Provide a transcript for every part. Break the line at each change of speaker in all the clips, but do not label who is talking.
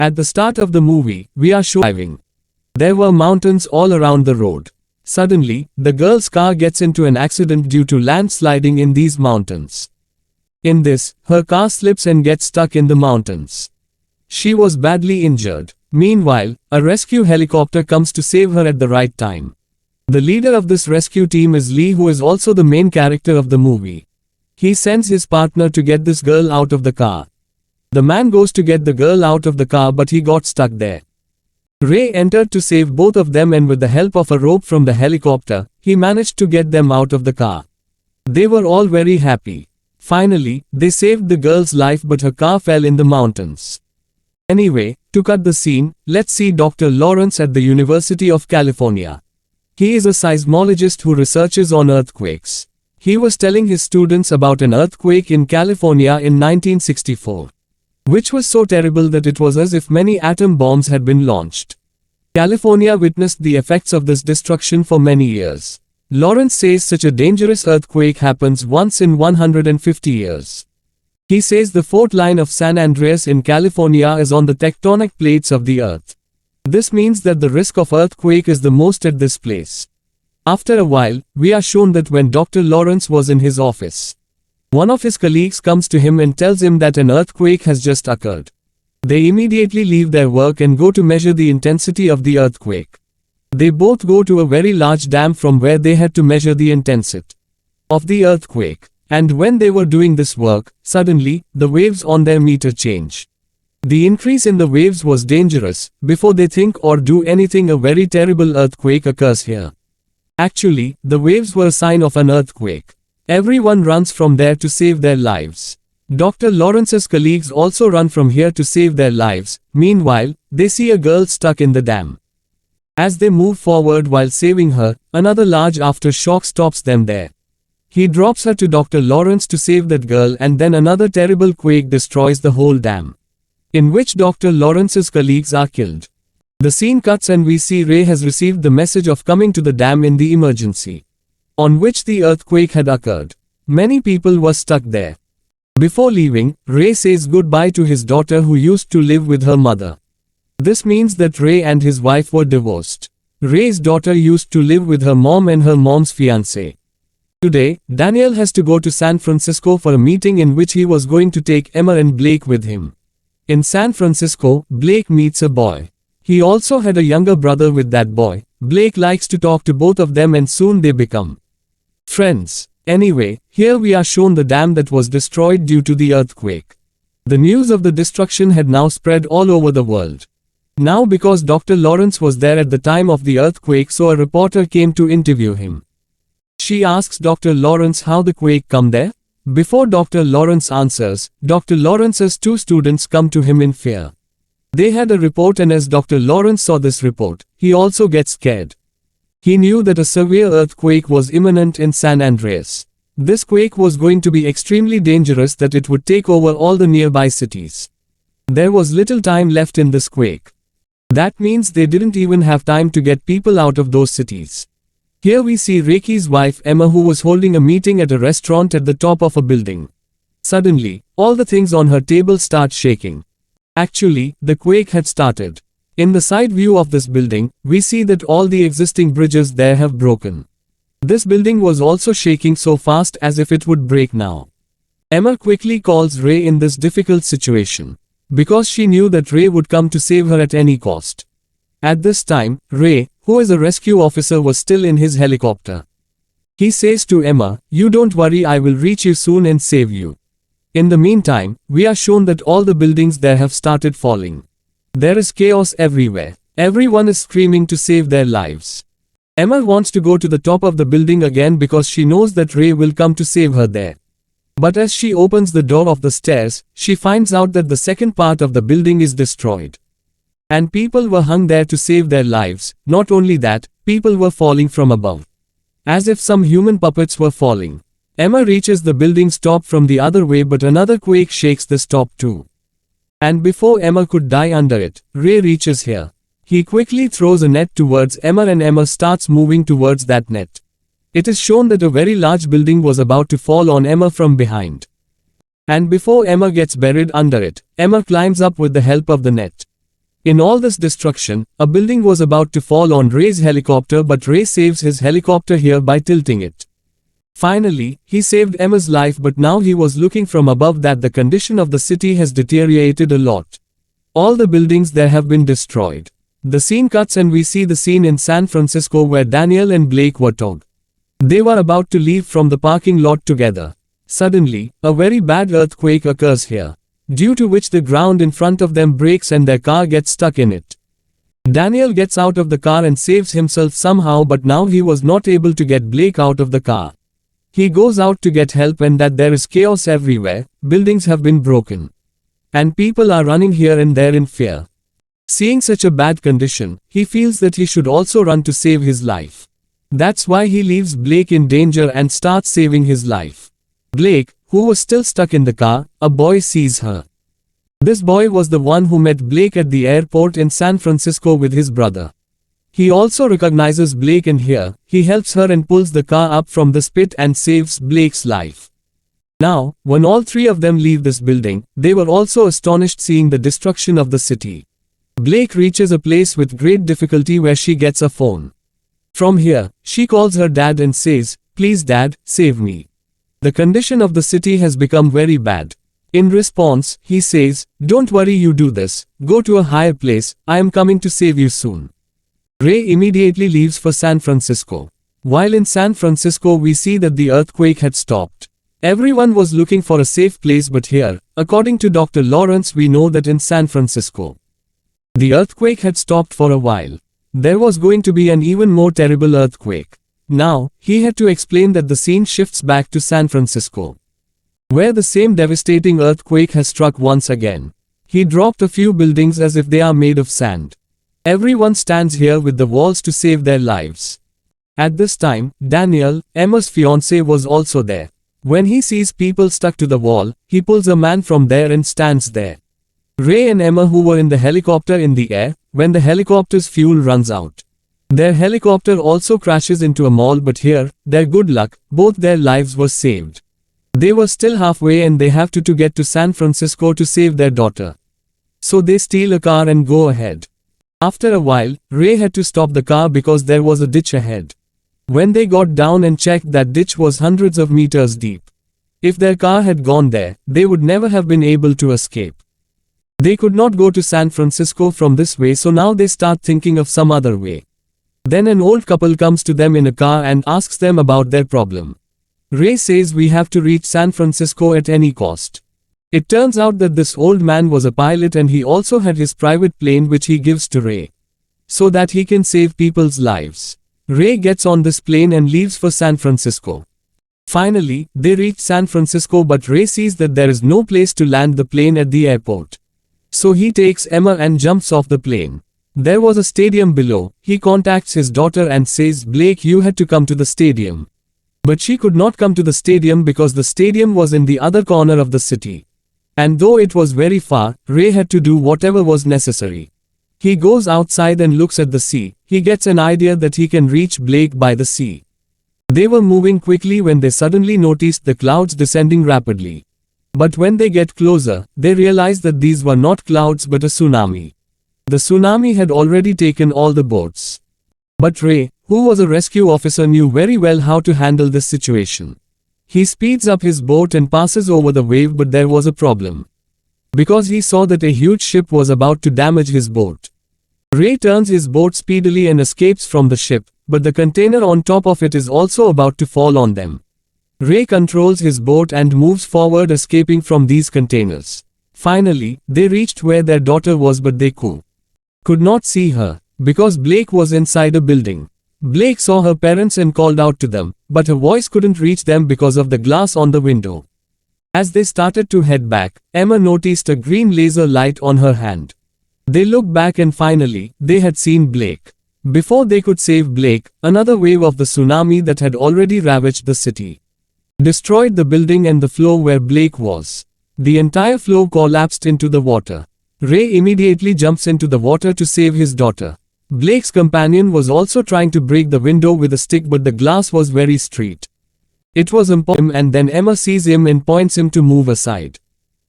At the start of the movie, we are shown driving. There were mountains all around the road. Suddenly, the girl's car gets into an accident due to landsliding in these mountains. In this, her car slips and gets stuck in the mountains. She was badly injured. Meanwhile, a rescue helicopter comes to save her at the right time. The leader of this rescue team is Lee, who is also the main character of the movie. He sends his partner to get this girl out of the car. The man goes to get the girl out of the car, but he got stuck there. Ray entered to save both of them, and with the help of a rope from the helicopter, he managed to get them out of the car. They were all very happy. Finally, they saved the girl's life, but her car fell in the mountains. Anyway, to cut the scene, let's see Dr. Lawrence at the University of California. He is a seismologist who researches on earthquakes. He was telling his students about an earthquake in California in 1964. Which was so terrible that it was as if many atom bombs had been launched. California witnessed the effects of this destruction for many years. Lawrence says such a dangerous earthquake happens once in 150 years. He says the fault line of San Andreas in California is on the tectonic plates of the earth. This means that the risk of earthquake is the most at this place. After a while, we are shown that when Dr. Lawrence was in his office, one of his colleagues comes to him and tells him that an earthquake has just occurred. They immediately leave their work and go to measure the intensity of the earthquake. They both go to a very large dam from where they had to measure the intensity of the earthquake. And when they were doing this work, suddenly, the waves on their meter change. The increase in the waves was dangerous. Before they think or do anything, a very terrible earthquake occurs here. Actually, the waves were a sign of an earthquake. Everyone runs from there to save their lives. Dr. Lawrence's colleagues also run from here to save their lives. Meanwhile, they see a girl stuck in the dam. As they move forward while saving her, another large aftershock stops them there. He drops her to Dr. Lawrence to save that girl, and then another terrible quake destroys the whole dam, in which Dr. Lawrence's colleagues are killed. The scene cuts and we see Ray has received the message of coming to the dam in the emergency on which the earthquake had occurred. Many people were stuck there. Before leaving, Ray says goodbye to his daughter who used to live with her mother. This means that Ray and his wife were divorced. Ray's daughter used to live with her mom and her mom's fiancé. Today, Daniel has to go to San Francisco for a meeting in which he was going to take Emma and Blake with him. In San Francisco, Blake meets a boy. He also had a younger brother with that boy. Blake likes to talk to both of them and soon they become friends. Anyway, here we are shown the dam that was destroyed due to the earthquake. The news of the destruction had now spread all over the world. Now, because Dr. Lawrence was there at the time of the earthquake, so a reporter came to interview him. She asks Dr. Lawrence how the quake come there. Before Dr. Lawrence answers, Dr. Lawrence's two students come to him in fear. They had a report, and as Dr. Lawrence saw this report, he also gets scared. He knew that a severe earthquake was imminent in San Andreas. This quake was going to be extremely dangerous, that it would take over all the nearby cities. There was little time left in this quake. That means they didn't even have time to get people out of those cities. Here we see Ricky's wife Emma, who was holding a meeting at a restaurant at the top of a building. Suddenly, all the things on her table start shaking. Actually, the quake had started. In the side view of this building, we see that all the existing bridges there have broken. This building was also shaking so fast as if it would break now. Emma quickly calls Ray in this difficult situation, because she knew that Ray would come to save her at any cost. At this time, Ray, who is a rescue officer, was still in his helicopter. He says to Emma, "You don't worry, I will reach you soon and save you." In the meantime, we are shown that all the buildings there have started falling. There is chaos everywhere. Everyone is screaming to save their lives. Emma wants to go to the top of the building again because she knows that Ray will come to save her there. But as she opens the door of the stairs, she finds out that the second part of the building is destroyed. And people were hung there to save their lives. Not only that, people were falling from above, as if some human puppets were falling. Emma reaches the building's top from the other way, but another quake shakes this top too. And before Emma could die under it, Ray reaches here. He quickly throws a net towards Emma and Emma starts moving towards that net. It is shown that a very large building was about to fall on Emma from behind. And before Emma gets buried under it, Emma climbs up with the help of the net. In all this destruction, a building was about to fall on Ray's helicopter, but Ray saves his helicopter here by tilting it. Finally, he saved Emma's life, but now he was looking from above that the condition of the city has deteriorated a lot. All the buildings there have been destroyed. The scene cuts and we see the scene in San Francisco where Daniel and Blake were talking. They were about to leave from the parking lot together. Suddenly, a very bad earthquake occurs here, due to which the ground in front of them breaks and their car gets stuck in it. Daniel gets out of the car and saves himself somehow, but now he was not able to get Blake out of the car. He goes out to get help and that there is chaos everywhere, buildings have been broken. And people are running here and there in fear. Seeing such a bad condition, he feels that he should also run to save his life. That's why he leaves Blake in danger and starts saving his life. Blake, who was still stuck in the car, a boy sees her. This boy was the one who met Blake at the airport in San Francisco with his brother. He also recognizes Blake and here, he helps her and pulls the car up from the pit and saves Blake's life. Now, when all three of them leave this building, they were also astonished seeing the destruction of the city. Blake reaches a place with great difficulty where she gets a phone. From here, she calls her dad and says, "Please dad, save me. The condition of the city has become very bad." In response, he says, "Don't worry, you do this, go to a higher place, I am coming to save you soon." Ray immediately leaves for San Francisco. While in San Francisco we see that the earthquake had stopped. Everyone was looking for a safe place, but here, according to Dr. Lawrence, we know that in San Francisco, the earthquake had stopped for a while. There was going to be an even more terrible earthquake. Now, he had to explain that the scene shifts back to San Francisco, where the same devastating earthquake has struck once again. He dropped a few buildings as if they are made of sand. Everyone stands here with the walls to save their lives. At this time, Daniel, Emma's fiancé, was also there. When he sees people stuck to the wall, he pulls a man from there and stands there. Ray and Emma, who were in the helicopter in the air, when the helicopter's fuel runs out. Their helicopter also crashes into a mall, but here, their good luck, both their lives were saved. They were still halfway and they have to get to San Francisco to save their daughter. So they steal a car and go ahead. After a while, Ray had to stop the car because there was a ditch ahead. When they got down and checked, that ditch was hundreds of meters deep. If their car had gone there, they would never have been able to escape. They could not go to San Francisco from this way, so now they start thinking of some other way. Then an old couple comes to them in a car and asks them about their problem. Ray says, "We have to reach San Francisco at any cost." It turns out that this old man was a pilot and he also had his private plane which he gives to Ray, so that he can save people's lives. Ray gets on this plane and leaves for San Francisco. Finally, they reach San Francisco, but Ray sees that there is no place to land the plane at the airport. So he takes Emma and jumps off the plane. There was a stadium below. He contacts his daughter and says, "Blake, you had to come to the stadium." But she could not come to the stadium because the stadium was in the other corner of the city. And though it was very far, Ray had to do whatever was necessary. He goes outside and looks at the sea. He gets an idea that he can reach Blake by the sea. They were moving quickly when they suddenly noticed the clouds descending rapidly. But when they get closer, they realize that these were not clouds but a tsunami. The tsunami had already taken all the boats. But Ray, who was a rescue officer, knew very well how to handle this situation. He speeds up his boat and passes over the wave, but there was a problem. Because he saw that a huge ship was about to damage his boat. Ray turns his boat speedily and escapes from the ship, but the container on top of it is also about to fall on them. Ray controls his boat and moves forward, escaping from these containers. Finally, they reached where their daughter was, but they could not see her, because Blake was inside a building. Blake saw her parents and called out to them, but her voice couldn't reach them because of the glass on the window. As they started to head back, Emma noticed a green laser light on her hand. They looked back and finally, they had seen Blake. Before they could save Blake, another wave of the tsunami that had already ravaged the city destroyed the building and the floor where Blake was. The entire floor collapsed into the water. Ray immediately jumps into the water to save his daughter. Blake's companion was also trying to break the window with a stick, but the glass was very straight. It was impossible, and then Emma sees him and points him to move aside.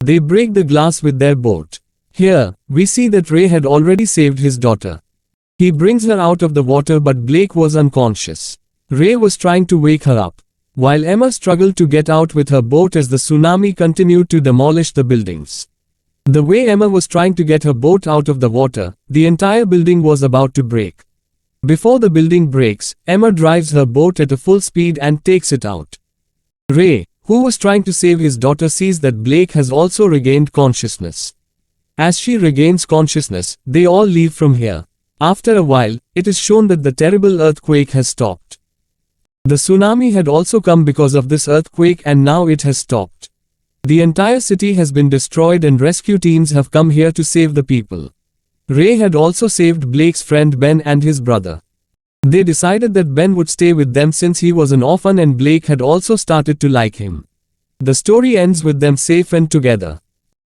They break the glass with their boat. Here, we see that Ray had already saved his daughter. He brings her out of the water, but Blake was unconscious. Ray was trying to wake her up, while Emma struggled to get out with her boat as the tsunami continued to demolish the buildings. The way Emma was trying to get her boat out of the water, the entire building was about to break. Before the building breaks, Emma drives her boat at a full speed and takes it out. Ray, who was trying to save his daughter, sees that Blake has also regained consciousness. As she regains consciousness, they all leave from here. After a while, it is shown that the terrible earthquake has stopped. The tsunami had also come because of this earthquake, and now it has stopped. The entire city has been destroyed and rescue teams have come here to save the people. Ray had also saved Blake's friend Ben and his brother. They decided that Ben would stay with them since he was an orphan, and Blake had also started to like him. The story ends with them safe and together.